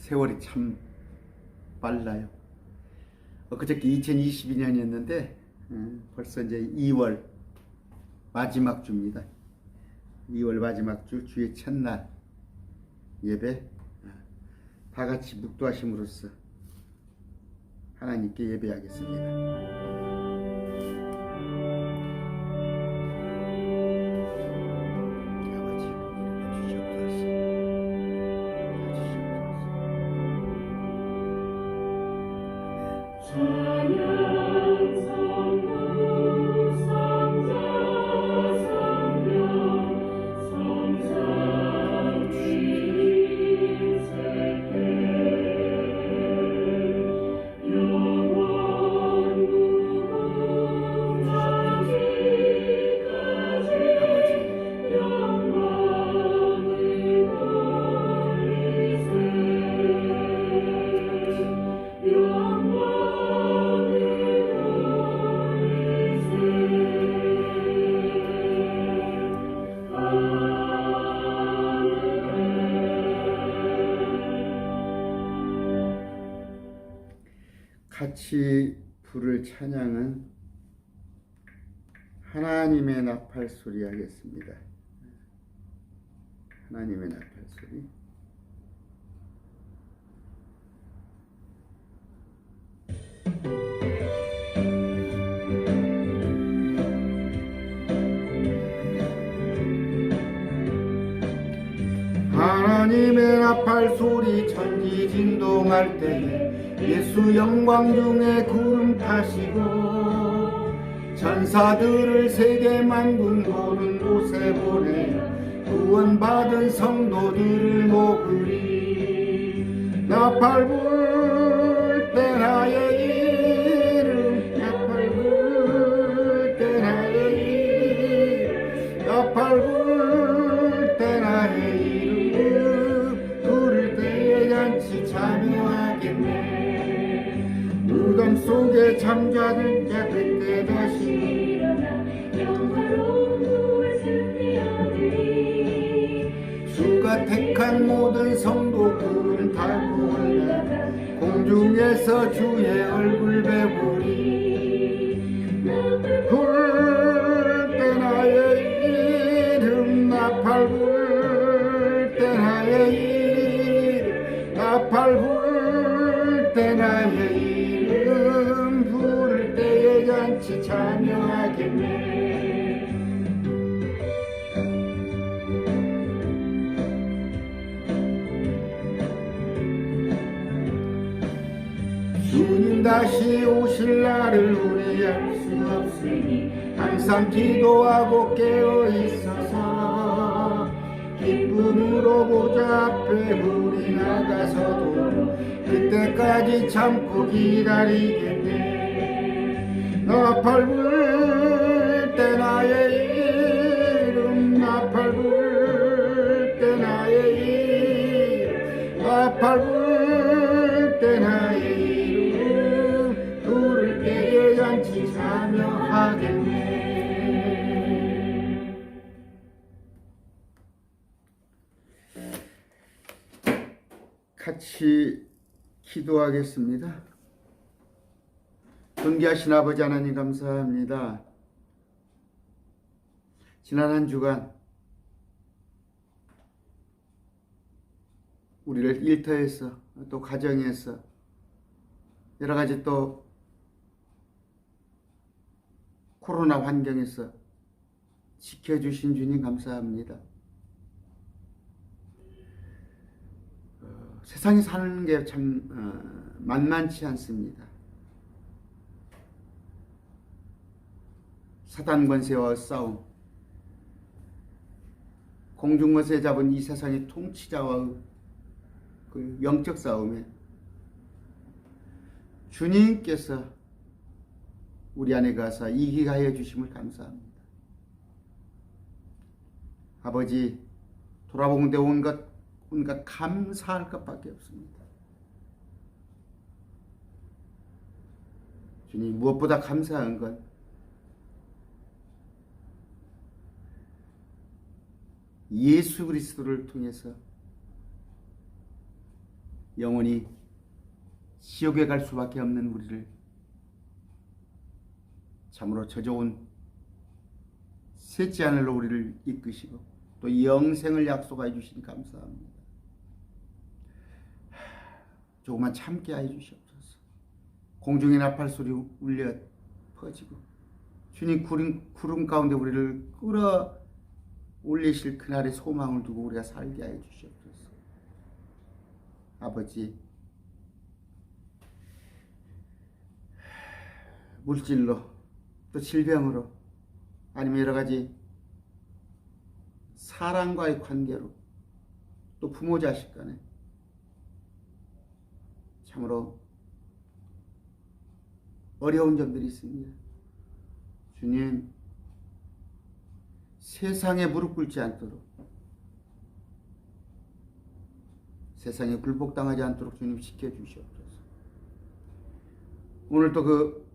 세월이 참 빨라요. 그저께 2022년이었는데 벌써 이제 2월 마지막 주입니다. 2월 마지막 주 주의 첫날 예배 다 같이 묵도하심으로써 하나님께 예배하겠습니다. 같이 부를 찬양은 하나님의 나팔 소리 하겠습니다. 하나님의 나팔 소리. 하나님의 나팔 소리 천지 진동할 때에 예수 영광 중에 구름 타시고 천사들을 세계 만군 보는 곳에 보내 구원받은 성도들을 모으리. 나팔 불 때 나의 이름 나팔 불 때 나의 이름 나팔 불 때 나의 이름 부를 때에 잔치 참여하겠네. 무덤 속에 잠자는 자 그때 다시 일어나 영화로운 구원 승리하리니. 주가 택한 모든 성도 구름 타고 올라가 공중에서 주의 얼굴 배우리. 부를 때 나의 이름 나팔 부를 때 나의 이름 나팔 부를 때 나의 이름 부를 때에 잔치 참여하겠네. 주님 다시 오실 날을 우리 알 수 없으니 항상 기도하고 깨어 있어서 기쁨으로 보좌 앞에 우리 나가서도 그때까지 참고 기다리겠네. 나팔 불 때 나의 이름 나팔 불 때 나의 이름 나팔 불 때 나의 이름 부를 때에 잔치 참여하겠네. 같이 기도하겠습니다. 존귀하신 아버지 하나님 감사합니다. 지난 한 주간 우리를 일터에서 또 가정에서 여러 가지 또 코로나 환경에서 지켜주신 주님 감사합니다. 세상에 사는 게 참 만만치 않습니다. 사단 권세와 싸움, 공중 권세 잡은 이 세상의 통치자와의 그 영적 싸움에 주님께서 우리 안에 가서 이기게 하여 주심을 감사합니다. 아버지, 돌아보는데 온갖 감사할 것밖에 없습니다. 주님, 무엇보다 감사한 건 예수 그리스도를 통해서 영원히 지옥에 갈 수밖에 없는 우리를 참으로 저 좋은 셋째 하늘로 우리를 이끄시고 또 영생을 약속하여 주시니 감사합니다. 조금만 참게 하여 주시옵소서. 공중의 나팔 소리 울려 퍼지고 주님 구름 가운데 우리를 끌어 올리실 그날의 소망을 두고 우리가 살게 하여 주시옵소서. 아버지, 물질로 또 질병으로 아니면 여러 가지 사람과의 관계로 또 부모 자식 간에 참으로 어려운 점들이 있습니다. 주님, 세상에 무릎 꿇지 않도록, 세상에 굴복당하지 않도록 주님 지켜주시옵소서. 오늘 또 그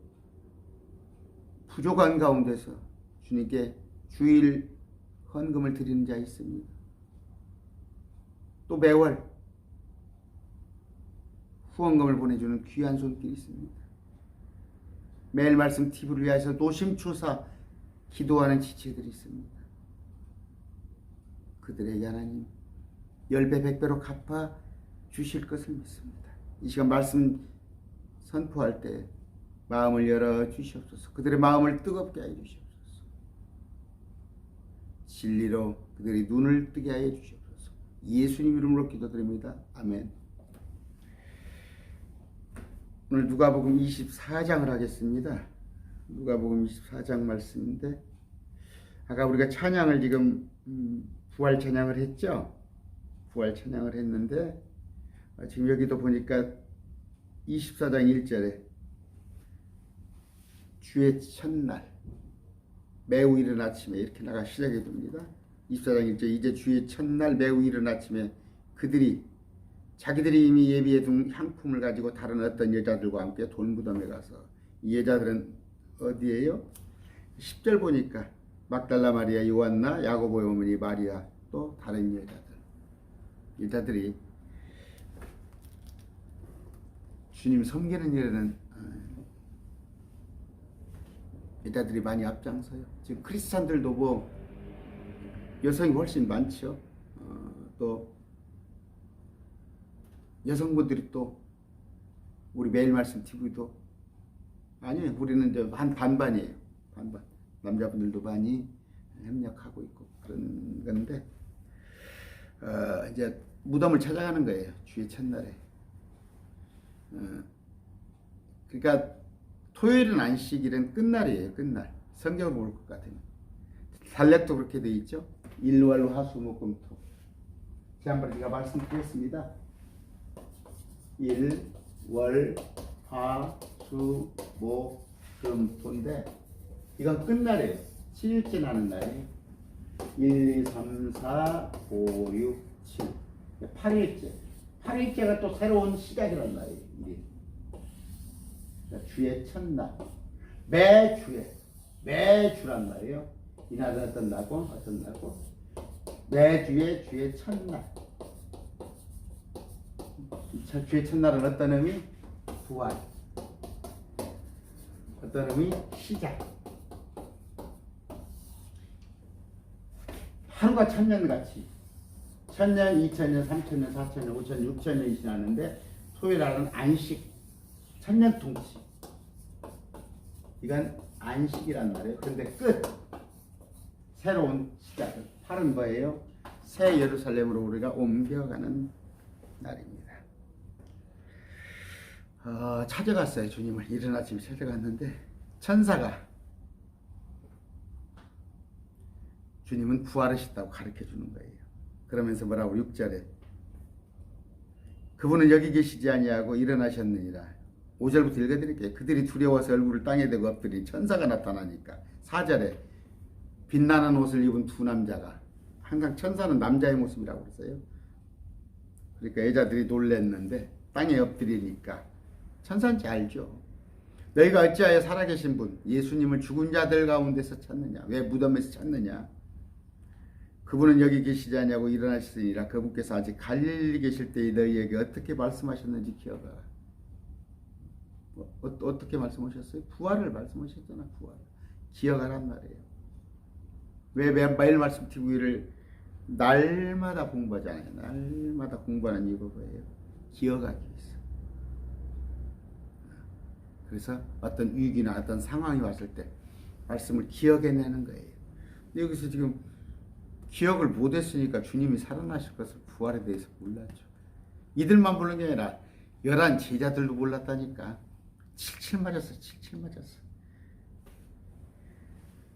부족한 가운데서 주님께 주일 헌금을 드리는 자 있습니다. 또 매월 후원금을 보내주는 귀한 손길이 있습니다. 매일 말씀 TV를 위해서 노심초사 기도하는 지체들이 있습니다. 그들에게 하나님 10배 100배로 갚아 주실 것을 믿습니다. 이 시간 말씀 선포할 때 마음을 열어 주시옵소서. 그들의 마음을 뜨겁게 하여 주시옵소서. 진리로 그들의 눈을 뜨게 하여 주시옵소서. 예수님 이름으로 기도드립니다. 아멘. 오늘 누가복음 24장을 하겠습니다. 누가복음 24장 말씀인데 아까 우리가 찬양을 지금 부활 찬양을 했죠. 부활 찬양을 했는데 지금 여기도 보니까 24장 1절에 주의 첫날 매우 이른 아침에 이렇게 나가 시작해 둡니다. 24장 1절 이제 주의 첫날 매우 이른 아침에 자기들이 이미 예비해 둔 향품을 가지고 다른 어떤 여자들과 함께 돌무덤에 가서 이 여자들은 어디에요? 10절 보니까 막달라 마리아, 요한나, 야고보의 어머니 마리아 또 다른 여자들이 주님 섬기는 일에는 여자들이 많이 앞장서요. 지금 크리스찬들도 뭐 여성이 훨씬 많죠. 또 여성분들이 또 우리 매일 말씀 TV도 아니에요. 우리는 이제 한 반반이에요. 반반. 남자분들도 많이 협력하고 있고 그런 건데 이제 무덤을 찾아가는 거예요. 주의 첫날에. 그러니까 토요일은 안식일은 끝날이에요. 끝날. 성경을 볼 것 같으면. 달력도 그렇게 돼 있죠. 일월 화수목금토. 지난번에 제가 말씀드렸습니다. 일, 월, 화, 수, 목, 금, 토인데 이건 끝날이에요. 7일째 나는 날이에요. 1, 2, 3, 4, 5, 6, 7. 8일째. 8일째가 또 새로운 시작이란 말이에요. 주의 첫날. 매주란 말이에요. 이날은 어떤 날고 매주의 주의 첫날. 주의 첫날은 어떤 의미? 부활. 어떤 의미? 시작. 하루가 천년같이 1000년, 2000년, 3000년, 4000년, 5000년, 6000년이 지났는데 토요일 날은 안식, 천년통치. 이건 안식이란 말이에요. 그런데 끝. 새로운 시작은 8은 뭐예요? 새 예루살렘으로 우리가 옮겨가는 날입니다. 찾아갔어요. 주님을 이른 아침에 찾아갔는데 천사가 주님은 부활하셨다고 가르쳐 주는 거예요. 그러면서 뭐라고 6절에 그분은 여기 계시지 아니하고 일어나셨느니라. 5절부터 읽어드릴게요. 그들이 두려워서 얼굴을 땅에 대고 엎드리니 천사가 나타나니까 4절에 빛나는 옷을 입은 두 남자가 항상 천사는 남자의 모습이라고 그랬어요. 그러니까 여자들이 놀랬는데 땅에 엎드리니까 천사인지 알죠. 너희가 어찌하여 살아계신 분 예수님을 죽은 자들 가운데서 찾느냐? 왜 무덤에서 찾느냐? 그분은 여기 계시지 않냐고 일어나셨으니라. 그분께서 아직 갈릴리 계실 때에 너희에게 어떻게 말씀하셨는지 기억하라. 어떻게 말씀하셨어요? 부활을 말씀하셨잖아. 부활. 기억하란 말이에요. 왜 매일 말씀 TV를 날마다 공부하잖아요. 날마다 공부하는 이유가 뭐예요? 기억하기 위해서. 그래서 어떤 위기나 어떤 상황이 왔을 때 말씀을 기억해내는 거예요. 여기서 지금 기억을 못했으니까 주님이 살아나실 것을 부활에 대해서 몰랐죠. 이들만 모르는 게 아니라 11 제자들도 몰랐다니까. 칠칠 맞았어.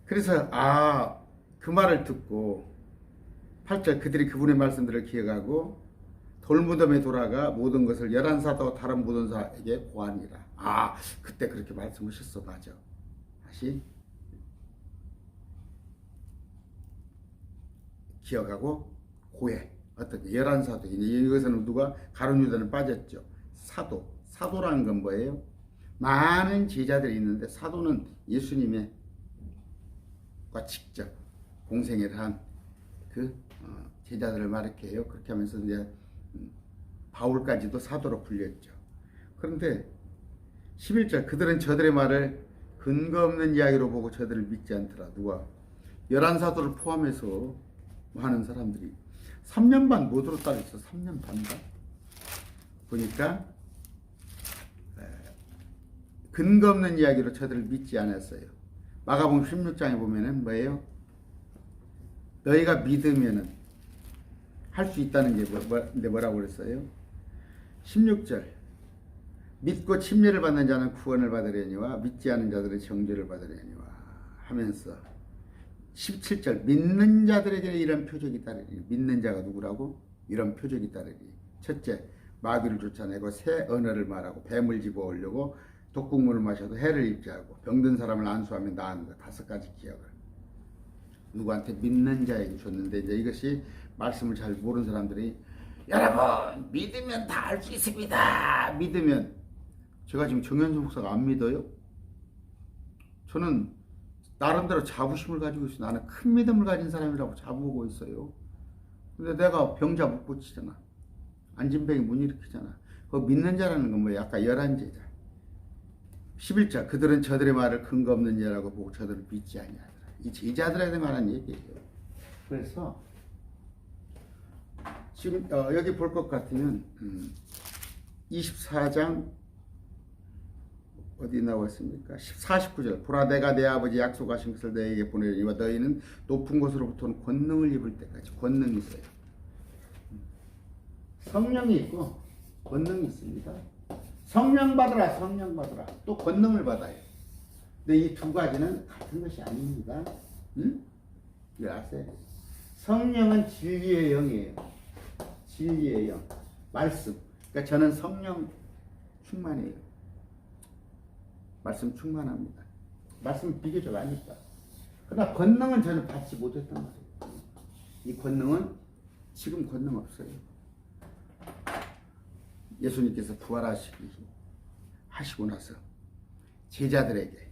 그래서 그 말을 듣고 8절 그들이 그분의 말씀들을 기억하고 돌무덤에 돌아가 모든 것을 11사도와 다른 모든사에게 고하니라. 그때 그렇게 말씀하셨어. 맞아. 다시 기억하고 고해. 어떻게 11사도. 이것은 누가? 가룟 유다는 빠졌죠. 사도라는 건 뭐예요? 많은 제자들이 있는데 사도는 예수님과 직접 공생애를 한 그 제자들을 말해요. 그렇게 하면서 이제 바울까지도 사도로 불렸죠. 그런데 11절 그들은 저들의 말을 근거 없는 이야기로 보고 저들을 믿지 않더라. 누가? 11사도를 포함해서 많은 사람들이 3년 반 못 들었다 그랬어. 3년 반가? 보니까 근거 없는 이야기로 저들을 믿지 않았어요. 마가복음 16장에 보면은 뭐예요? 너희가 믿으면은 할 수 있다는 게 근데 뭐라고 그랬어요? 16절 믿고 침례를 받는 자는 구원을 받으려니와 믿지 않은 자들은 정죄를 받으려니와 하면서 17절 믿는 자들에게 이런 표적이 따르니. 믿는 자가 누구라고? 이런 표적이 따르니. 첫째, 마귀를 쫓아내고 새 언어를 말하고 뱀을 집어오려고 독국물을 마셔도 해를 입지 않고 병든 사람을 안수하면 나은 것. 5가지 기억을 누구한테? 믿는 자에게 줬는데 이제 이것이 말씀을 잘 모르는 사람들이 여러분 믿으면 다 할 수 있습니다. 믿으면 제가 지금 정현수 목사가 안 믿어요? 저는 나름대로 자부심을 가지고 있어요. 나는 큰 믿음을 가진 사람이라고 자부하고 있어요. 근데 내가 병자 못 고치잖아. 안진병이 못 일으키잖아. 그 믿는 자라는 건 뭐야? 아까 11제자. 11절 그들은 저들의 말을 근거 없는 자라고 보고 저들을 믿지 아니하더라. 이 제자들에 말한 얘기예요. 그래서 지금 여기 볼 것 같으면 24장 어디 나왔습니까? 49절 보라 내가 내 아버지 약속하신 것을 너희에게 보내리니와 너희는 높은 곳으로부터는 권능을 입을 때까지. 권능이 있어요. 성령이 있고 권능이 있습니다. 성령 받으라. 또 권능을 받아요. 근데 이 두 가지는 같은 것이 아닙니다. 이거 아세요? 성령은 진리의 영이에요. 진리의 영. 말씀. 그러니까 저는 성령 충만이에요. 말씀 충만합니다. 말씀 비교적 아니까. 그러나 권능은 저는 받지 못했단 말이에요. 이 권능은 지금 권능 없어요. 예수님께서 부활하시고 나서 제자들에게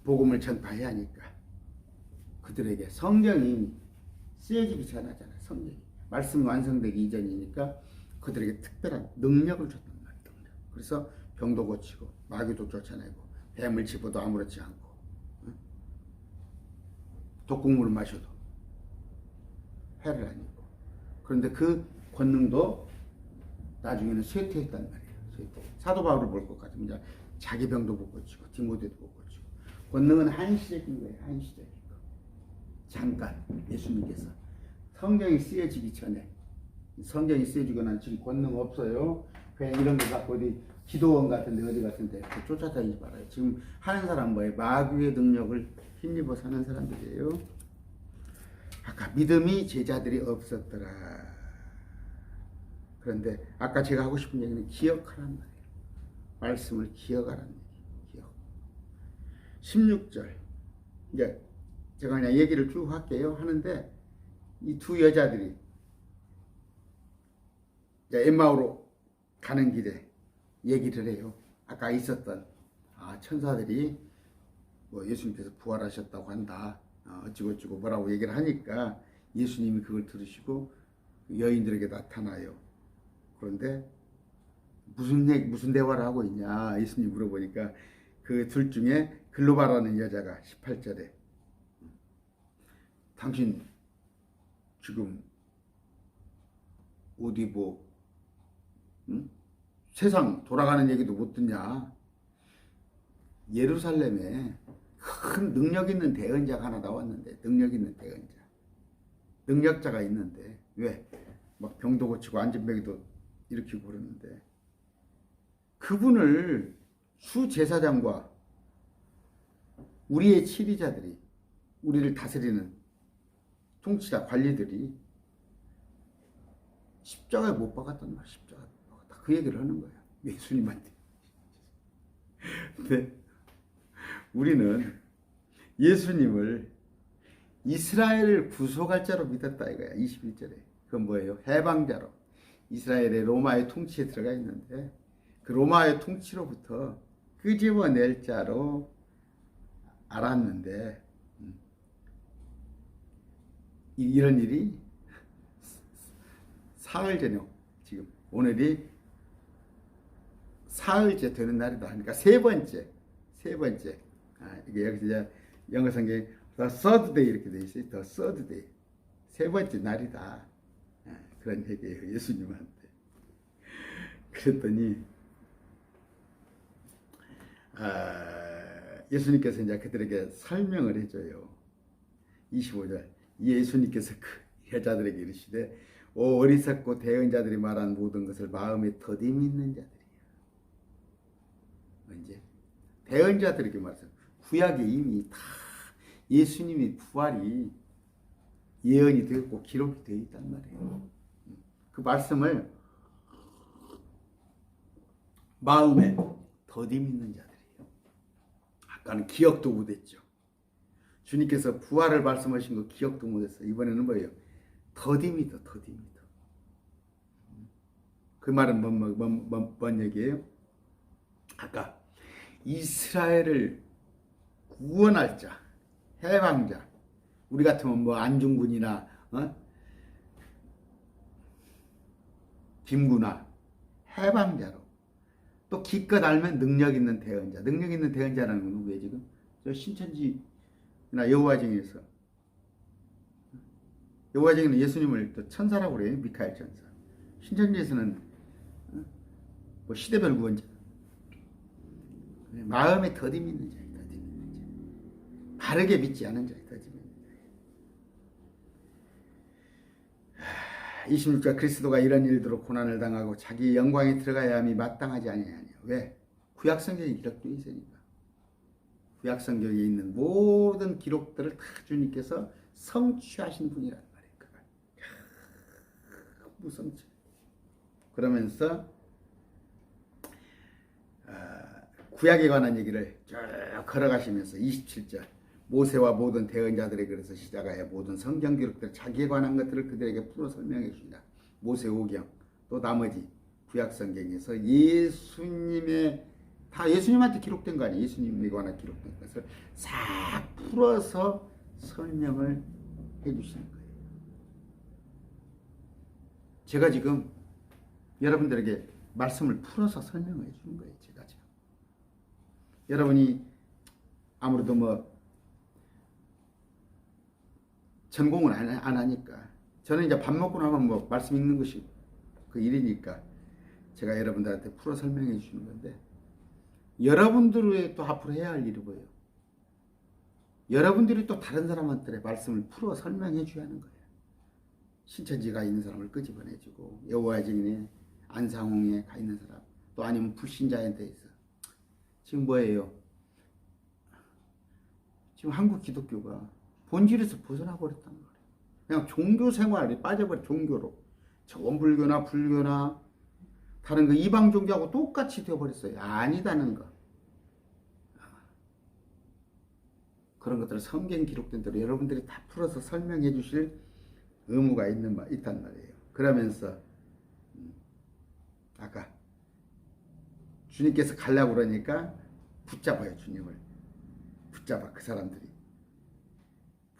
복음을 전파해야 하니까 그들에게 성경이 쓰여지기 전하잖아요. 성경이. 말씀이 완성되기 이전이니까 그들에게 특별한 능력을 줬단 말이에요. 그래서 병도 고치고 마귀도 쫓아내고 뱀을 집어도 아무렇지 않고 독국물을 마셔도 해를 안 입고. 그런데 그 권능도 나중에는 쇠퇴했단 말이에요. 쇠퇴. 사도 바울을 볼 것 같으면 이제 자기 병도 못 고치고 디모데도 못 고치고. 권능은 한시적인 거예요. 한시적인 거. 잠깐 예수님께서 성경이 쓰여지기 전에, 성경이 쓰여지고 난 지금 권능 없어요. 그냥 이런 거 갖고 어디 기도원 같은데 어디 같은데 쫓아다니지 말아요. 지금 하는 사람 뭐예요? 마귀의 능력을 힘입어 사는 사람들이에요. 아까 믿음이 제자들이 없었더라. 그런데 아까 제가 하고 싶은 얘기는 기억하란 말이에요. 말씀을 기억하라는 얘기예요. 기억. 16절. 이제 제가 그냥 얘기를 쭉 할게요. 하는데 이 두 여자들이 이제 엠마오로 가는 길에 얘기를 해요. 아까 있었던 천사들이 뭐 예수님께서 부활하셨다고 한다. 어찌고저찌고 뭐라고 얘기를 하니까 예수님이 그걸 들으시고 여인들에게 나타나요. 그런데 무슨 대화를 하고 있냐 예수님 물어보니까 그 둘 중에 글로바라는 여자가 18절에 당신 지금 어디 응? 세상 돌아가는 얘기도 못 듣냐? 예루살렘에 큰 능력 있는 대언자가 하나 나왔는데, 능력 있는 대언자, 능력자가 있는데 왜? 막 병도 고치고 안진병도 일으키고 그러는데 그분을 수제사장과 우리의 치리자들이, 우리를 다스리는 통치자 관리들이 십자가에 못 박았단 말이야. 십자가에 못 박았다. 그 얘기를 하는 거야. 예수님한테. 근데 우리는 예수님을 이스라엘을 구속할 자로 믿었다 이거야. 21절에. 그건 뭐예요? 해방자로. 이스라엘의 로마의 통치에 들어가 있는데 그 로마의 통치로부터 끄집어낼 자로 알았는데 이런 일이 사흘 저녁, 지금 오늘이 사흘째 되는 날이다 하니까 세 번째 이게 여기서 이제 영어 성경에 the third day 이렇게 돼 있어요. the third day, 세 번째 날이다. 그런 얘기예요 예수님한테. 그랬더니 예수님께서 이제 그들에게 설명을 해줘요. 25절 예수님께서 그 여자들에게 이르시되 오 어리석고 대언자들이 말한 모든 것을 마음에 더디 믿는 자들이야. 이제 대언자들에게 말해서 구약에 이미 다 예수님의 부활이 예언이 되었고 기록이 되어 있단 말이에요. 그 말씀을 마음에 더디 믿는 자들이에요. 아까는 기억도 못했죠. 주님께서 부활을 말씀하신 거 기억도 못했어요. 이번에는 뭐예요? 더디 믿어, 더디 믿어. 그 말은 뭔 얘기예요? 아까 이스라엘을 구원할 자, 해방자, 우리 같으면 뭐 안중근이나 김구나 해방자로, 또 기껏 알면 능력 있는 대언자. 능력 있는 대언자라는 건 누구예요 지금? 저 신천지나 여호와증에서, 여호와증에는 예수님을 또 천사라고 그래요. 미카엘 천사. 신천지에서는 뭐 시대별 구원자. 마음에 더디 믿는 자예요. 더디 믿는 자. 바르게 믿지 않은 자예요. 더디 믿는 자. 26절 그리스도가 이런 일들로 고난을 당하고 자기 영광에 들어가야 함이 마땅하지 아니하냐. 왜? 구약성경에 기록되어 있으니까. 구약성경에 있는 모든 기록들을 다 주님께서 성취하신 분이란 말이에요. 그걸. 무성취. 그러면서 구약에 관한 얘기를 쭉 걸어가시면서 27절 모세와 모든 대언자들에게 그래서 시작하여 모든 성경 기록들 자기에 관한 것들을 그들에게 풀어 설명해 주시다. 모세 오경 또 나머지 구약 성경에서 예수님의 다 예수님한테 기록된 거 아니에요. 예수님에 관한 기록된 것을 싹 풀어서 설명을 해 주시는 거예요. 제가 지금 여러분들에게 말씀을 풀어서 설명해 주는 거예요. 제가 지금 여러분이 아무래도 뭐 전공을 안 하니까, 저는 이제 밥 먹고 나면 뭐 말씀 읽는 것이 그 일이니까 제가 여러분들한테 풀어 설명해 주시는 건데, 여러분들의 또 앞으로 해야 할 일이 뭐예요? 여러분들이 또 다른 사람한테 말씀을 풀어 설명해 줘야 하는 거예요. 신천지가 있는 사람을 끄집어내주고 여호와 증인에 안상홍에 가 있는 사람, 또 아니면 불신자한테 있어. 지금 뭐예요? 지금 한국 기독교가 본질에서 벗어나 버렸단 말이에요. 그냥 종교 생활에 빠져버려. 종교로 저 원불교나 불교나 다른 그 이방 종교하고 똑같이 되어버렸어요. 아니다는 거. 그런 것들을 성경 기록된 대로 여러분들이 다 풀어서 설명해 주실 의무가 있단 말이에요. 그러면서 아까 주님께서 가려고 그러니까 붙잡아요. 주님을 붙잡아. 그 사람들이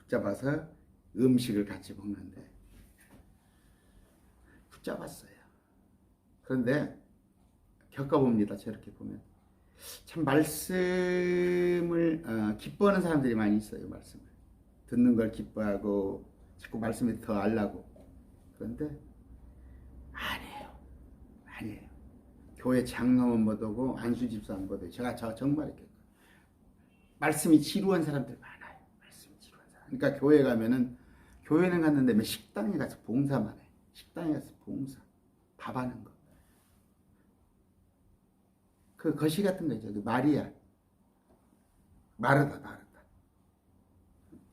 붙잡아서 음식을 같이 먹는데 붙잡았어요. 그런데 겪어봅니다. 저렇게 보면 참 말씀을 기뻐하는 사람들이 많이 있어요. 말씀을 듣는 걸 기뻐하고 자꾸 말씀에 더 알라고. 그런데 아니에요. 교회 장로만 보고 안수 집사만 보고 제가 정말 이렇게 말씀이 지루한 사람들 많아요. 말씀이 지루한 사람. 그러니까 교회 가면은 교회는 갔는데 식당에 가서 봉사만 해. 식당에 가서 봉사, 밥하는 거. 그 거시 같은 거 있죠. 그 마리아, 마르다.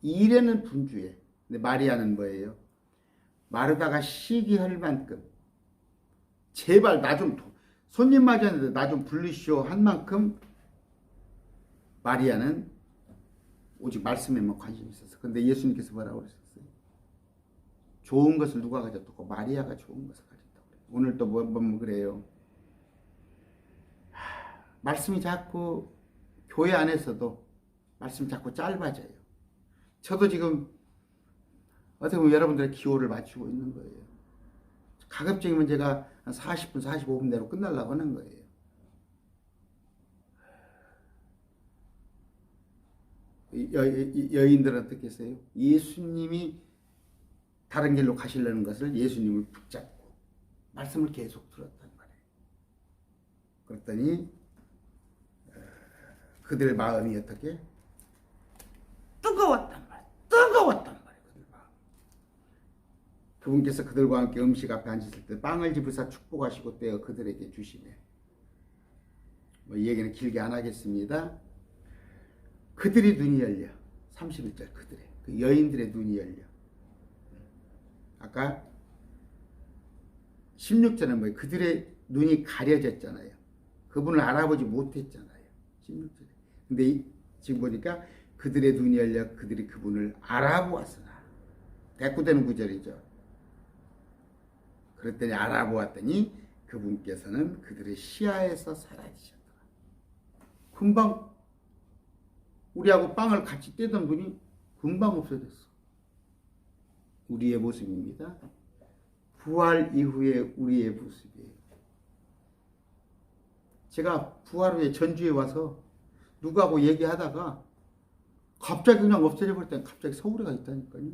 일에는 분주해. 근데 마리아는 뭐예요? 마르다가 시기할 만큼 제발 나 좀 손님 맞이하는데 나 좀 부르시오 한 만큼 마리아는 오직 말씀에만 관심이 있었어. 근데 예수님께서 뭐라고 그러셨어요? 좋은 것을 누가 가졌다고? 마리아가 좋은 것을 가졌다고 그래요. 오늘 또 뭐 그래요? 말씀이 자꾸 교회 안에서도 말씀이 자꾸 짧아져요. 저도 지금 어떻게 보면 여러분들의 기호를 맞추고 있는 거예요. 가급적이면 제가 한 40분, 45분 내로 끝나려고 하는 거예요. 여인들은 어떻게 했어요? 예수님이 다른 길로 가시려는 것을 예수님을 붙잡고 말씀을 계속 들었단 말이에요. 그랬더니 그들의 마음이 어떻게? 뜨거웠단 말이에요. 그들 마음. 그분께서 그들과 함께 음식 앞에 앉으실 때 빵을 집으사 축복하시고 떼어 그들에게 주시네. 이 얘기는 길게 안 하겠습니다. 그들이 눈이 열려. 31절 그들의 그 여인들의 눈이 열려. 아까 16절은 뭐예요? 그들의 눈이 가려졌잖아요. 그분을 알아보지 못했잖아요. 16절에. 근데 지금 보니까 그들의 눈이 열려 그들이 그분을 알아보았으나 대꾸되는 구절이죠. 그랬더니 알아보았더니 그분께서는 그들의 시야에서 사라지셨더라. 금방 우리하고 빵을 같이 떼던 분이 금방 없어졌어. 우리의 모습입니다. 부활 이후에 우리의 모습이에요. 제가 부활 후에 전주에 와서 누구하고 얘기하다가 갑자기 그냥 없어져 버릴 땐 갑자기 서울에 가 있다니까요.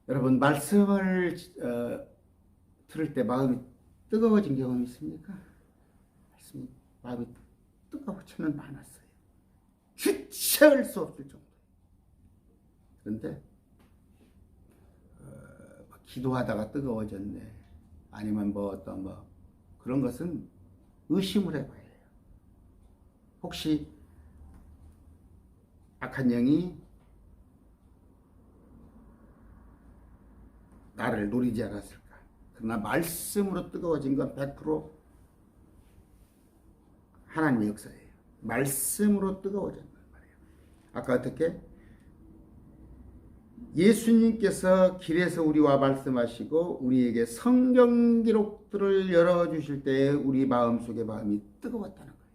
여러분 말씀을 들을 때 마음이 뜨거워진 경험이 있습니까? 마음이 뜨거워지면 많았어요. 주체할 수 없을 정도. 그런데 기도하다가 뜨거워졌네. 아니면 어떤 그런 것은 의심을 해봐야 해요. 혹시 악한 영이 나를 노리지 않았을까? 그러나 말씀으로 뜨거워진 건 100% 하나님의 역사예요. 말씀으로 뜨거워졌단 말이에요. 아까 어떻게? 예수님께서 길에서 우리와 말씀하시고 우리에게 성경 기록들을 열어주실 때 우리 마음속에 마음이 뜨거웠다는 거예요.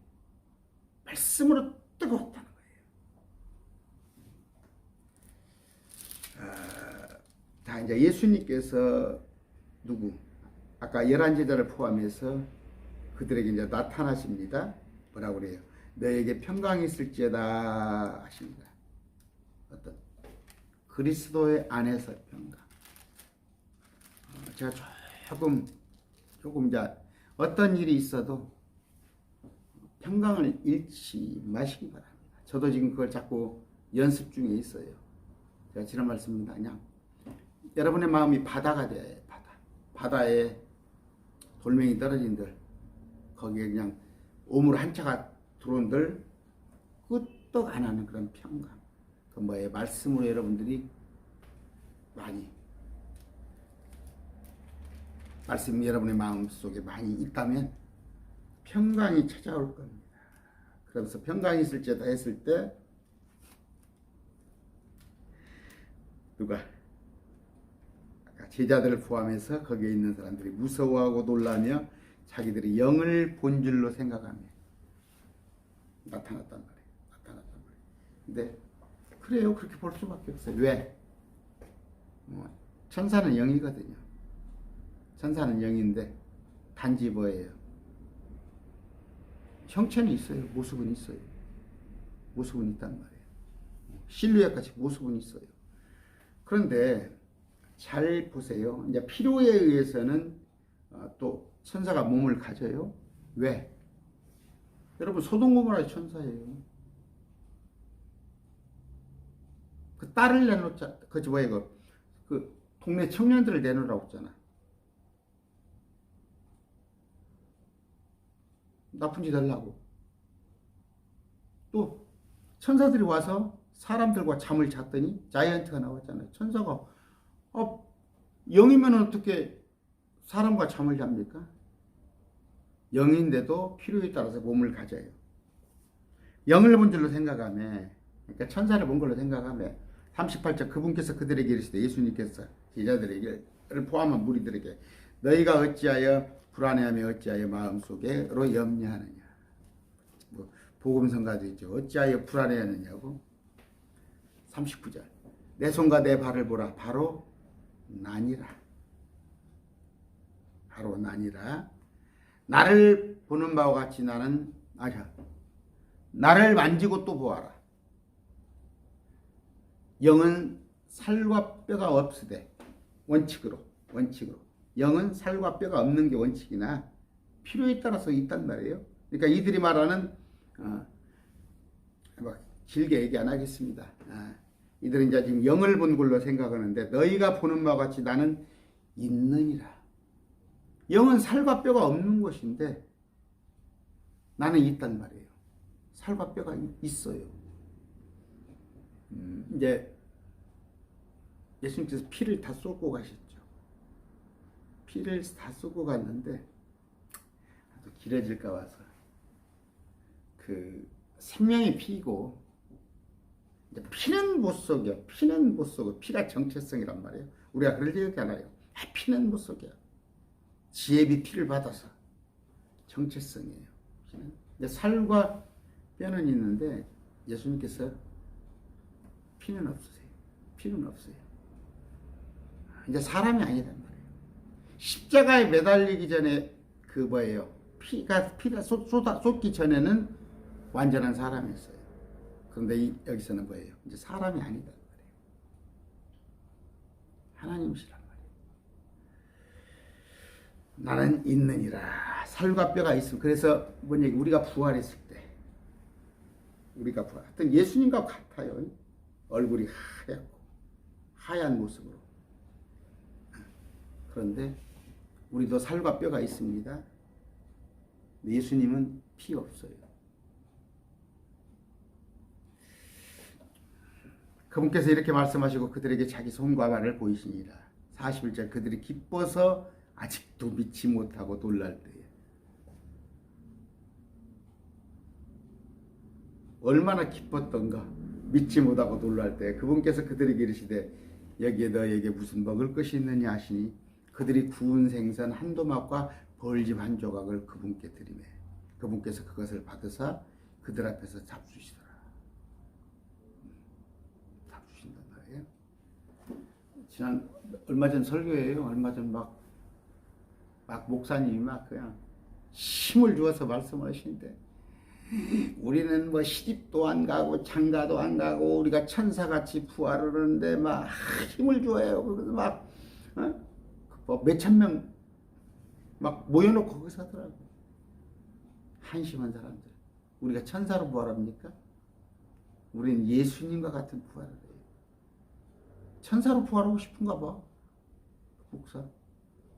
말씀으로 뜨거웠다는 거예요. 자, 이제 예수님께서 아까 11제자를 포함해서 그들에게 이제 나타나십니다. 뭐라고 그래요? 너에게 평강이 있을지어다 하십니다. 어떤 그리스도의 안에서 평강. 제가 조금 이제 어떤 일이 있어도 평강을 잃지 마시기 바랍니다. 저도 지금 그걸 자꾸 연습 중에 있어요. 제가 지난 말씀입니다. 그냥 여러분의 마음이 바다가 돼야 해요. 바다에 돌멩이 떨어진들 거기에 그냥 오물 한 차가 들어온들 끄떡 안 하는 그런 평강. 그 뭐예요? 말씀으로 여러분들이 많이 말씀이 여러분의 마음속에 많이 있다면 평강이 찾아올 겁니다. 그러면서 평강이 있을지어다 했을 때 누가 제자들을 포함해서 거기에 있는 사람들이 무서워하고 놀라며 자기들이 영을 본 줄로 생각하며 나타났단 말이에요. 근데 그래요. 그렇게 볼 수밖에 없어요. 왜? 천사는 영이거든요. 천사는 영인데 단지 뭐예요? 형체는 있어요. 모습은 있어요. 모습은 있단 말이에요. 실루엣같이 모습은 있어요. 그런데 잘 보세요. 이제 필요에 의해서는 또 천사가 몸을 가져요. 왜? 여러분 소돔고모라의 천사예요. 그 딸을 내놓자. 그지 뭐야 이거? 그 동네 청년들을 내놓으라고 했잖아. 나쁜 짓 하려고. 또 천사들이 와서 사람들과 잠을 잤더니 자이언트가 나왔잖아요. 천사가 영이면 어떻게 사람과 잠을 잡니까? 영인데도 필요에 따라서 몸을 가져요. 영을 본 줄로 생각하며, 그러니까 천사를 본 걸로 생각하며 38절 그분께서 그들에게 이르시되 예수님께서 제자들에게 포함한 무리들에게 너희가 어찌하여 불안해하며 어찌하여 마음속에로 염려하느냐. 뭐 복음성가도 있죠. 어찌하여 불안해하느냐고. 39절 내 손과 내 발을 보라. 바로 나니라. 바로 나니라. 나를 보는 바와 같이 나를 만지고 또 보아라. 영은 살과 뼈가 없으되 원칙으로 영은 살과 뼈가 없는 게 원칙이나 필요에 따라서 있단 말이에요. 그러니까 이들이 말하는 길게 얘기 안 하겠습니다. 이들은 이제 지금 영을 본 걸로 생각하는데 너희가 보는 바와 같이 나는 있느니라. 영은 살과 뼈가 없는 것인데 나는 있단 말이에요. 살과 뼈가 있어요. 이제 예수님께서 피를 다 쏟고 가셨죠. 피를 다 쏟고 갔는데 또 길어질까 봐서 그 생명의 피고 피는 못 속여. 피는 못 속여. 피가 정체성이란 말이에요. 우리가 그럴 얘기 하나요. 피는 못 속여. 지혜비 피를 받아서 정체성이에요. 피는. 살과 뼈는 있는데 예수님께서 피는 없으세요. 피는 없어요. 이제 사람이 아니란 말이에요. 십자가에 매달리기 전에 그 뭐예요? 피가 쏟기 전에는 완전한 사람이었어요. 그런데 여기서는 뭐예요? 이제 사람이 아니란 말이에요. 하나님이시란 말이에요. 나는 있느니라. 살과 뼈가 있음. 그래서 뭔 얘기? 우리가 부활했을 때, 하여튼 예수님과 같아요. 얼굴이 하얗고 하얀 모습으로. 그런데 우리도 살과 뼈가 있습니다. 예수님은 피 없어요. 그분께서 이렇게 말씀하시고 그들에게 자기 손과 발을 보이시니라. 41절 그들이 기뻐서 아직도 믿지 못하고 놀랄 때에 얼마나 기뻤던가. 믿지 못하고 놀랄 때 그분께서 그들에게 이르시되 여기에 너에게 무슨 먹을 것이 있느냐 하시니 그들이 구운 생선 한 도막과 벌집 한 조각을 그분께 드리매 그분께서 그것을 받으사 그들 앞에서 잡수시더라. 잡수신단 말이에요. 지난 얼마 전 설교예요. 얼마 전 막 목사님이 막 그냥 힘을 주어서 말씀하시는데 우리는 뭐 시집도 안 가고 장가도 안 가고 우리가 천사같이 부활을 하는데 막 힘을 줘요. 그래서 막 몇천 명 막 모여놓고 거기서 하더라고. 한심한 사람들. 우리가 천사로 부활합니까? 우리는 예수님과 같은 부활을 해요. 천사로 부활하고 싶은가 봐. 목사.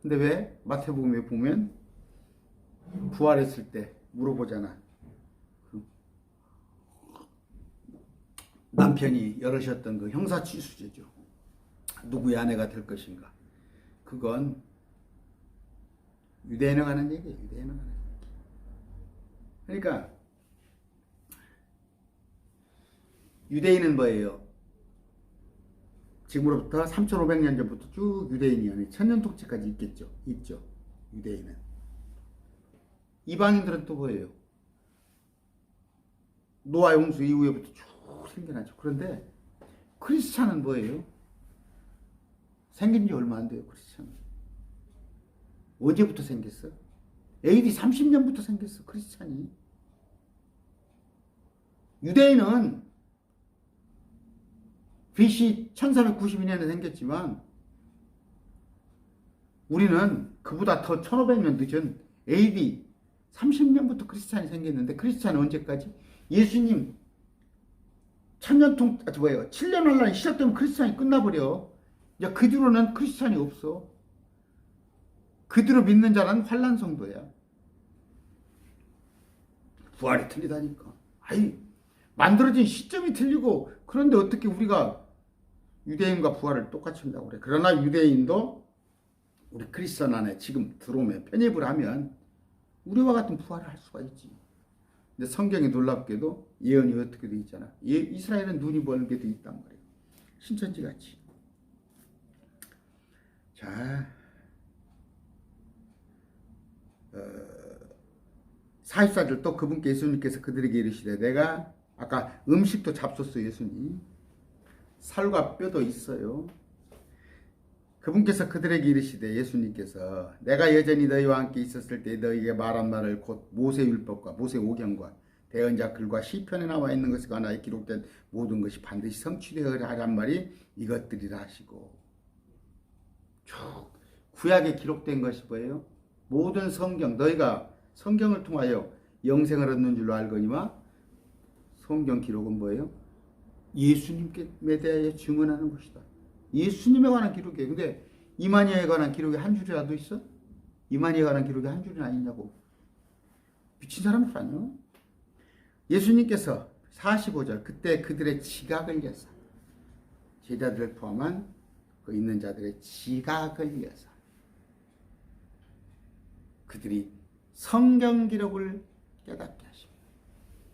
근데 왜? 마태복음에 보면 부활했을 때 물어보잖아. 남편이 열으셨던 그 형사취수제죠. 누구의 아내가 될 것인가. 그건 유대인에 관한 얘기예요. 유대인에 관한 얘기. 그러니까 유대인은 뭐예요? 지금으로부터 3,500년 전부터 쭉 유대인이 천년통치까지 있죠. 유대인은. 이방인들은 또 뭐예요? 노아 홍수 이후에부터 쭉 생겨나죠. 그런데 크리스찬은 뭐예요? 생긴 지 얼마 안 돼요, 크리스찬은. 언제부터 생겼어? AD 30년부터 생겼어, 크리스찬이. 유대인은 BC 1392년에 생겼지만 우리는 그보다 더 1500년 늦은 AD 30년부터 크리스찬이 생겼는데, 크리스찬은 언제까지? 예수님 7년 환란이 시작되면 크리스찬이 끝나버려. 이제 그 뒤로는 크리스찬이 없어. 그 뒤로 믿는 자는 환란 성도야. 부활이 틀리다니까. 아이, 만들어진 시점이 틀리고, 그런데 어떻게 우리가 유대인과 부활을 똑같이 한다고 그래. 그러나 유대인도 우리 크리스천 안에 지금 들어오면, 편입을 하면 우리와 같은 부활을 할 수가 있지. 근데 성경이 놀랍게도 예언이 어떻게 돼 있잖아. 이스라엘은 눈이 멀게 돼 있단 말이에요. 신천지 같이. 자, 44절 또 그분께 예수님께서 그들에게 이르시되, 내가 아까 음식도 잡숫어요. 예수님 살과 뼈도 있어요. 그분께서 그들에게 이르시되, 예수님께서 내가 여전히 너희와 함께 있었을 때 너희에게 말한 말을 곧 모세율법과 모세오경과 대언자 글과 시편에 나와 있는 것에 관하여 기록된 모든 것이 반드시 성취되어야 하란 말이 이것들이라 하시고. 쭉 구약에 기록된 것이 뭐예요? 모든 성경, 너희가 성경을 통하여 영생을 얻는 줄로 알거니와, 성경 기록은 뭐예요? 예수님께 대하여 증언하는 것이다. 예수님에 관한 기록이에요. 근데 이만희에 관한 기록이 한 줄이라도 있어? 이만희에 관한 기록이 한 줄이나 있냐고. 미친 사람들 아니야? 예수님께서 45절 그때 그들의 지각을 여서, 제자들을 포함한 그 있는 자들의 지각을 여서 그들이 성경 기록을 깨닫게 하십니다.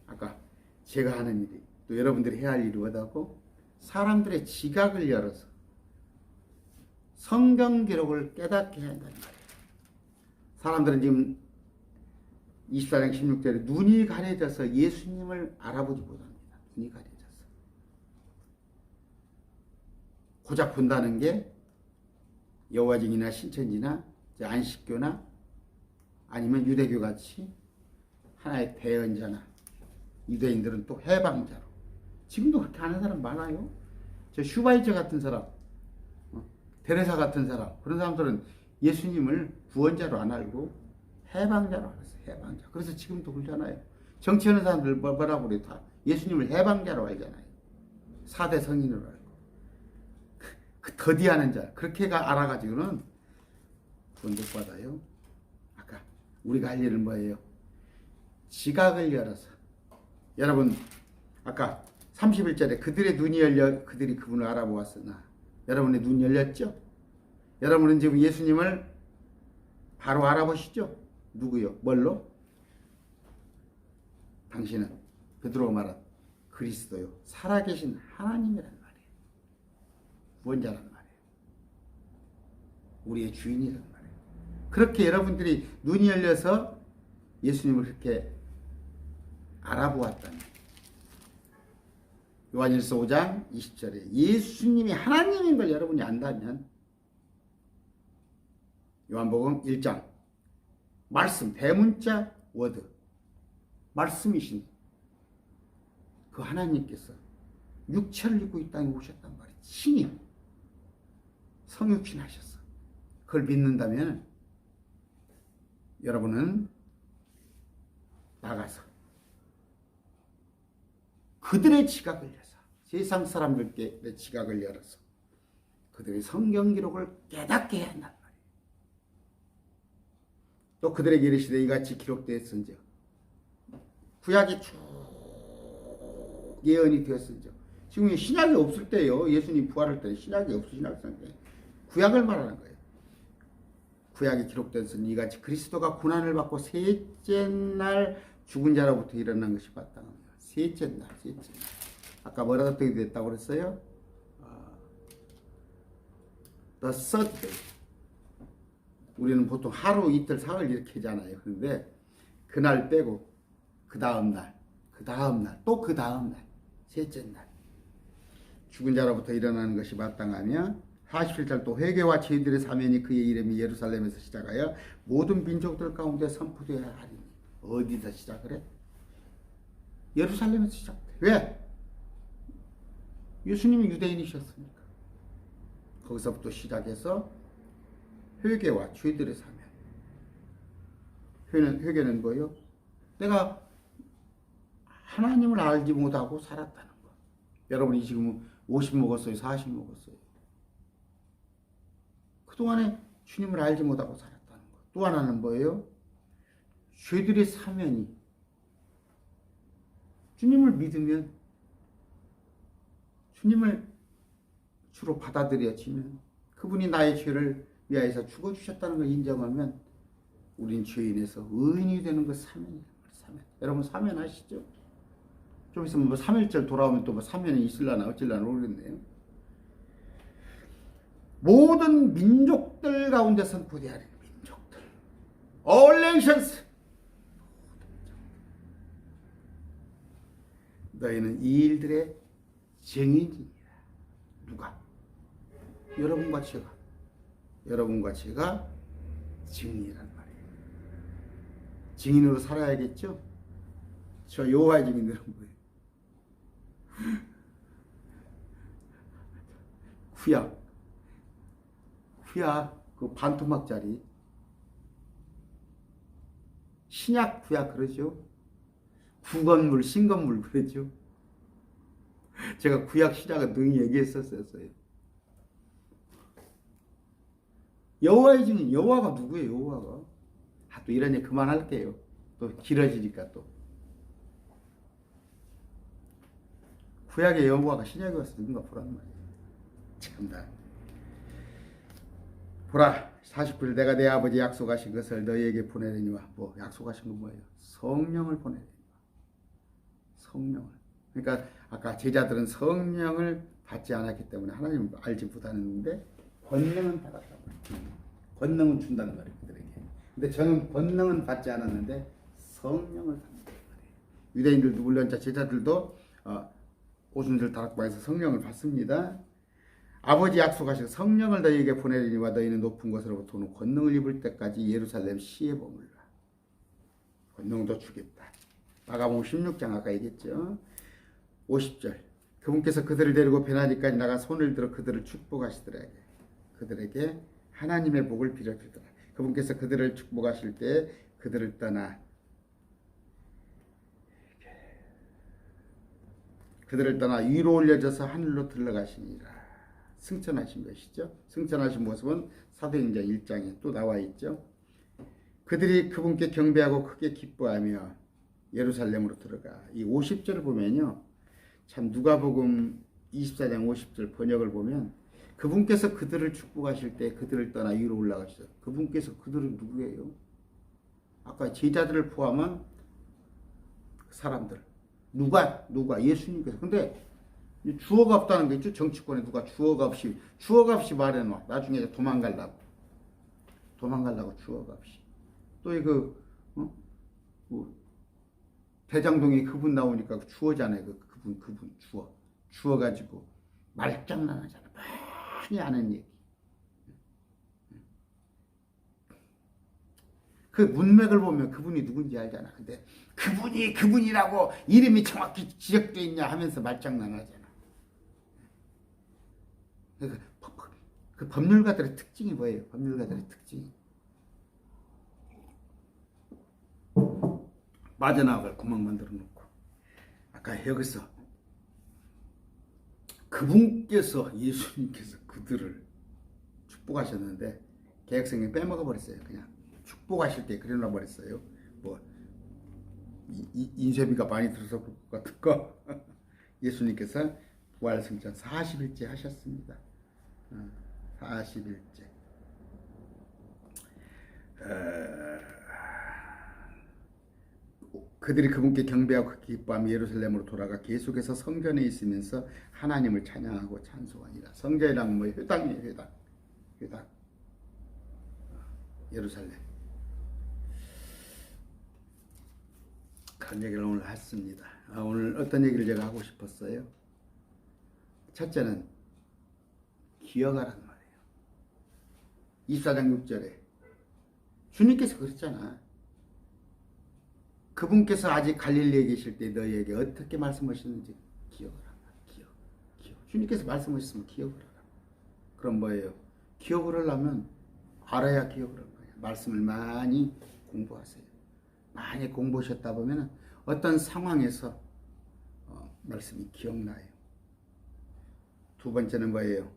아까 제가 하는 일이, 또 여러분들이 해야 할 일이 뭐다고? 사람들의 지각을 열어서 성경 기록을 깨닫게 해야 한다는 말이에요. 사람들은 지금 24장 16절에 눈이 가려져서 예수님을 알아보지 못합니다. 눈이 가려져서. 고작 본다는 게 여호와증이나 신천지나 안식교나 아니면 유대교 같이 하나의 대언자나, 유대인들은 또 해방자로. 지금도 그렇게 하는 사람 많아요. 저 슈바이처 같은 사람, 데레사 같은 사람, 그런 사람들은 예수님을 구원자로 안 알고 해방자로 알았어요. 해방자. 그래서 지금도 그러잖아요. 정치하는 사람들 뭐라고 그래요? 다 예수님을 해방자로 알잖아요. 4대 성인으로 알고. 그 더디하는 자, 그렇게가 알아가지고는 구원 못 받아요. 아까 우리가 할 일은 뭐예요? 지각을 열어서. 여러분, 아까 31절에 그들의 눈이 열려 그들이 그분을 알아보았으나, 여러분의 눈 열렸죠? 여러분은 지금 예수님을 바로 알아보시죠? 누구요? 뭘로? 당신은 베드로가 말한 그리스도요, 살아계신 하나님이란 말이에요. 구원자란 말이에요. 우리의 주인이란 말이에요. 그렇게 여러분들이 눈이 열려서 예수님을 그렇게 알아보았다면, 요한일서 5장 20절에 예수님이 하나님인 걸 여러분이 안다면, 요한복음 1장 말씀, 대문자 워드, 말씀이신 그 하나님께서 육체를 입고 이 땅에 오셨단 말이에요. 신이 성육신 하셨어. 그걸 믿는다면 여러분은 나가서 그들의 지각을 열어서, 세상 사람들께 내 지각을 열어서 그들의 성경 기록을 깨닫게 해야 한단 말이에요. 또 그들에게 이르시되 이같이 기록되었은즉, 구약이 쭉 예언이 되었은즉, 지금 신약이 없을 때요. 예수님 부활할 때 신약이 없어. 신약성에 구약을 말하는 거예요. 구약이 기록되었으니 이같이 그리스도가 고난을 받고 셋째 날 죽은 자로부터 일어난 것이 마땅합니다. 셋째 날. 아까 뭐라고 됐다고 그랬어요? The third day. 우리는 보통 하루, 이틀, 사흘 이렇게 하잖아요. 그런데 그날 빼고 그 다음 날, 또 그 다음 날, 셋째 날 죽은 자로부터 일어나는 것이 마땅하며 47절 또 회개와 죄들의 사면이 그의 이름이 예루살렘에서 시작하여 모든 민족들 가운데 선포되어야 하리니. 어디서 시작을 해? 예루살렘에서 시작해. 왜? 예수님이 유대인이셨으니까. 거기서부터 시작해서 회개와 죄들의 사면. 회개는 뭐예요? 내가 하나님을 알지 못하고 살았다는 거. 여러분이 지금 50 먹었어요? 40 먹었어요? 그동안에 주님을 알지 못하고 살았다는 거. 또 하나는 뭐예요? 죄들의 사면이. 주님을 믿으면, 주님을 주로 받아들여지면, 그분이 나의 죄를 위하여서 죽어주셨다는 걸 인정하면 우린 죄인에서 의인이 되는 것. 사면이란 말이에요. 사면. 여러분 사면 아시죠? 좀 있으면 뭐 3일절 돌아오면 또 뭐 사면이 있을라나 어찔라나 모르겠네요. 모든 민족들 가운데 선포되어야 하는 민족들. All nations. 너희는 이 일들의 증인이니라. 누가? 여러분과 제가. 여러분과 제가 증인이란 말이에요. 증인으로 살아야겠죠? 저 여호와의 증인들은 뭐예요? 구약 그 반토막짜리 신약 구약 그러죠. 구건물 신건물 그러죠. 제가 구약 신약은 능히 얘기했었어요. 여호와의 증인. 여호와가 누구예요? 여호와가. 또 이런 얘기 그만할게요. 또 길어지니까 또. 구약의 여호와가 신약에 와서 누군가 보란 말이에요. 참나. 보라 49절 내가 내 아버지 약속하신 것을 너희에게 보내려니와. 뭐 약속하신 건 뭐예요? 성령을 보내려니와. 성령을. 그러니까 아까 제자들은 성령을 받지 않았기 때문에 하나님을 알지 못하는데 권능은 받았단 말이에요. 권능은 준다는 말이에요. 그들에게. 근데 저는 권능은 받지 않았는데 성령을 받는단 말이에요. 유대인들도 물론 제자들도 오순절 다락방에서 성령을 받습니다. 아버지 약속하신 성령을 너희에게 보내리니와 너희는 높은 곳으로부터 오는 권능을 입을 때까지 예루살렘 시에 머물라. 권능도 주겠다. 마가복음 16장 아까 얘기했죠. 50절 그분께서 그들을 데리고 베나니까지 나가 손을 들어 그들을 축복하시더라. 그들에게 하나님의 복을 빌어주더라. 그분께서 그들을 축복하실 때 그들을 떠나 위로 올려져서 하늘로 들어가시니라. 승천하신 것이죠. 승천하신 모습은 사도행전 1장에 또 나와 있죠. 그들이 그분께 경배하고 크게 기뻐하며 예루살렘으로 들어가. 이 50절을 보면요. 참 누가복음 24장 50절 번역을 보면 그분께서 그들을 축복하실 때 그들을 떠나 위로 올라가시죠. 그분께서 그들은 누구예요? 아까 제자들을 포함한 사람들. 누가? 예수님께서. 근데 주어가 없다는 거 있죠? 정치권에 누가 주어가 없이 말해놔. 나중에 도망가려고 주어가 없이. 또 이거 대장동에 그분 나오니까 주어잖아요. 그분 주어가지고 말장난하잖아. 많이 아는 얘기. 그 문맥을 보면 그분이 누군지 알잖아. 근데 그분이라고 이름이 정확히 지적되어 있냐 하면서 말장난하잖아. 그 법률가들의 특징이 뭐예요? 법률가들의 특징이 빠져나갈 구멍 만들어 놓고. 아까 여기서 그분께서 예수님께서 그들을 축복하셨는데 개혁성경 빼먹어 버렸어요. 그냥 축복하실 때 그려놔 버렸어요. 뭐 인쇄비가 많이 들어서 그럴 것 같은 거. 예수님께서 부활승천 40일째 하셨습니다. 40일째. 그들이 그분께 경배하고 기뻐하며 예루살렘으로 돌아가 계속해서 성전에 있으면서 하나님을 찬양하고 찬송하니라. 성전이란 뭐예요? 회당이에요. 회당. 예루살렘. 그런 얘기를 오늘 했습니다. 오늘 어떤 얘기를 제가 하고 싶었어요? 첫째는 기억하라는 말이에요. 24장 6절에 주님께서 그랬잖아. 그분께서 아직 갈릴리에 계실 때 너희에게 어떻게 말씀하셨는지 기억을 하라. 기억. 주님께서 말씀하셨으면 기억을 하라. 그럼 뭐예요? 기억을 하려면 알아야 기억을 하는 거예요. 말씀을 많이 공부하세요. 많이 공부하셨다 보면 어떤 상황에서 말씀이 기억나요. 두 번째는 뭐예요?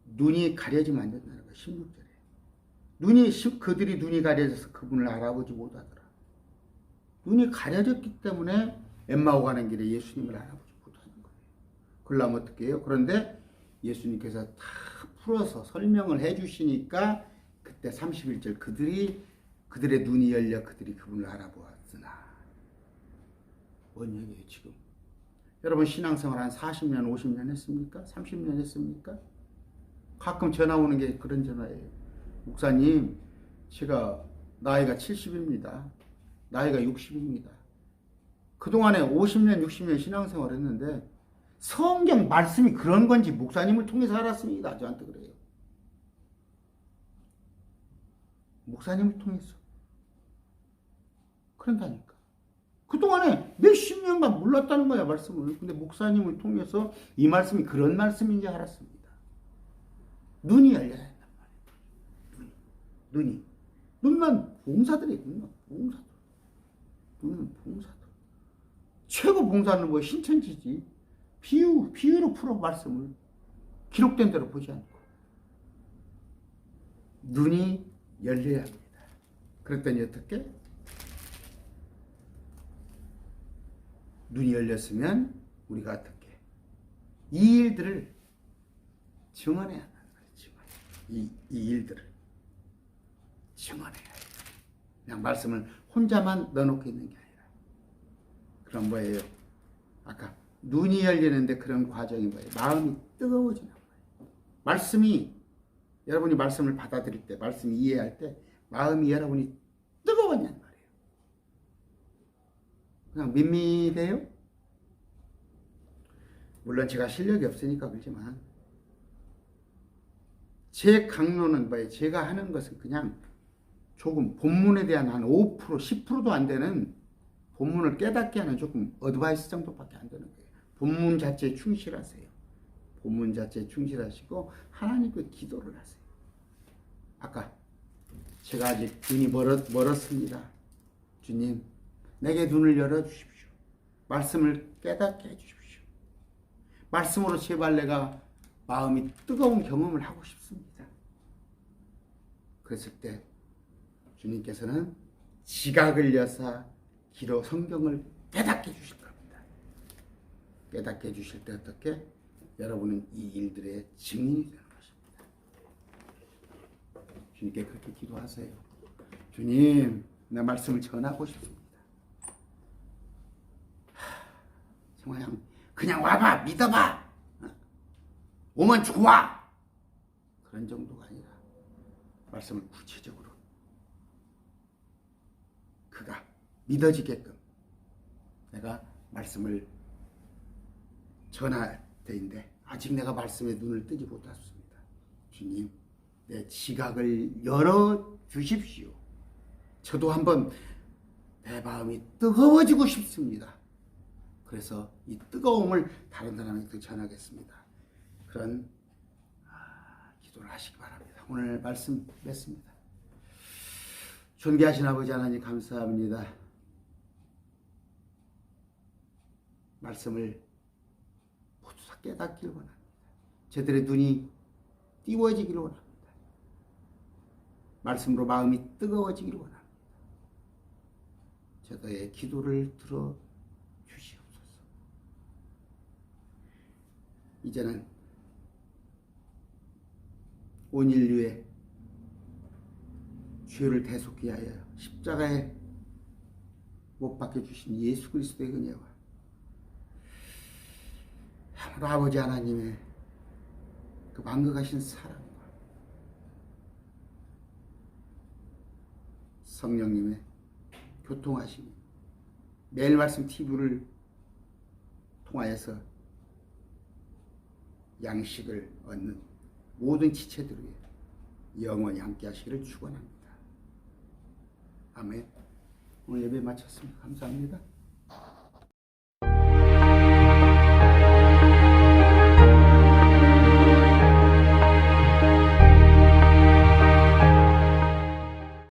눈이 가려지면 안 된다는 거예요. 16절에. 그들이 눈이 가려져서 그분을 알아보지 못하더라. 눈이 가려졌기 때문에 엠마오 가는 길에 예수님을 알아보지 못하는 거예요. 그러려면 어떻게 해요? 그런데 예수님께서 다 풀어서 설명을 해주시니까 그때 31절 그들의 눈이 열려 그들이 그분을 알아보았으나. 뭔 얘기예요 지금? 여러분 신앙생활 한 40년 50년 했습니까? 30년 했습니까? 가끔 전화 오는 게 그런 전화예요. 목사님 제가 나이가 70입니다. 나이가 60입니다. 그동안에 50년 60년 신앙생활 했는데 성경 말씀이 그런 건지 목사님을 통해서 알았습니다. 저한테 그래요. 목사님을 통해서. 그런다니까. 그동안에 몇십 년간 몰랐다는 거야 말씀을. 근데 목사님을 통해서 이 말씀이 그런 말씀인지 알았습니다. 눈이 열려야 한단 말이에요. 눈이. 눈만 봉사들이에요. 눈은 봉사들. 최고 봉사는 뭐 신천지지. 비유로 풀어 말씀을. 기록된 대로 보지 않고. 눈이 열려야 합니다. 그랬더니 어떻게? 눈이 열렸으면 우리가 어떻게? 이 일들을 증언해야 한다는 거예요. 이 일들을 증언해야 해요. 그냥 말씀을 혼자만 넣어놓고 있는 게 아니라. 그럼 뭐예요? 아까 눈이 열리는데 그런 과정이 뭐예요? 마음이 뜨거워지는 거예요. 말씀이 여러분이 말씀을 받아들일 때, 말씀을 이해할 때 마음이 여러분이 뜨거웠냔 말이에요. 그냥 밋밋해요? 물론 제가 실력이 없으니까 그렇지만 제 강론은 뭐예요? 제가 하는 것은 그냥 조금 본문에 대한 한 5%, 10%도 안 되는 본문을 깨닫게 하는 조금 어드바이스 정도밖에 안 되는 거예요. 본문 자체에 충실하세요. 본문 자체에 충실하시고 하나님께 기도를 하세요. 아까 제가 아직 눈이 멀었습니다. 주님, 내게 눈을 열어주십시오. 말씀을 깨닫게 해주십시오. 말씀으로 제발 내가 마음이 뜨거운 경험을 하고 싶습니다. 그랬을 때 주님께서는 지각을 여사 기로 성경을 깨닫게 해주실 겁니다. 깨닫게 해주실 때 어떻게? 여러분은 이 일들의 증인이 되는 것입니다. 주님께 그렇게 기도하세요. 주님, 내 말씀을 전하고 싶습니다. 정말 그냥 와봐, 믿어봐, 오면 좋아, 그런 정도가 아니라 말씀을 구체적으로 그가 믿어지게끔 내가 말씀을 전할 때인데 아직 내가 말씀에 눈을 뜨지 못했습니다. 주님, 내 지각을 열어주십시오. 저도 한번 내 마음이 뜨거워지고 싶습니다. 그래서 이 뜨거움을 다른 사람에게 전하겠습니다. 그런 기도를 하시기 바랍니다. 오늘 말씀 맺습니다. 존귀하신 아버지 하나님 감사합니다. 말씀을 모두 다 깨닫기를 원합니다. 저들의 눈이 띄워지기를 원합니다. 말씀으로 마음이 뜨거워지기를 원합니다. 저들의 기도를 들어 주시옵소서. 이제는 온 인류의 죄를 대속히 하여 십자가에 못 박혀 주신 예수 그리스도의 은혜와 하나님 아버지 하나님의 그 만극하신 사랑과 성령님의 교통하심이 매일 말씀 TV를 통하여서 양식을 얻는 모든 지체들 위해 영원히 함께 하시기를 축원합니다. 아멘. 오늘 예배 마쳤습니다. 감사합니다.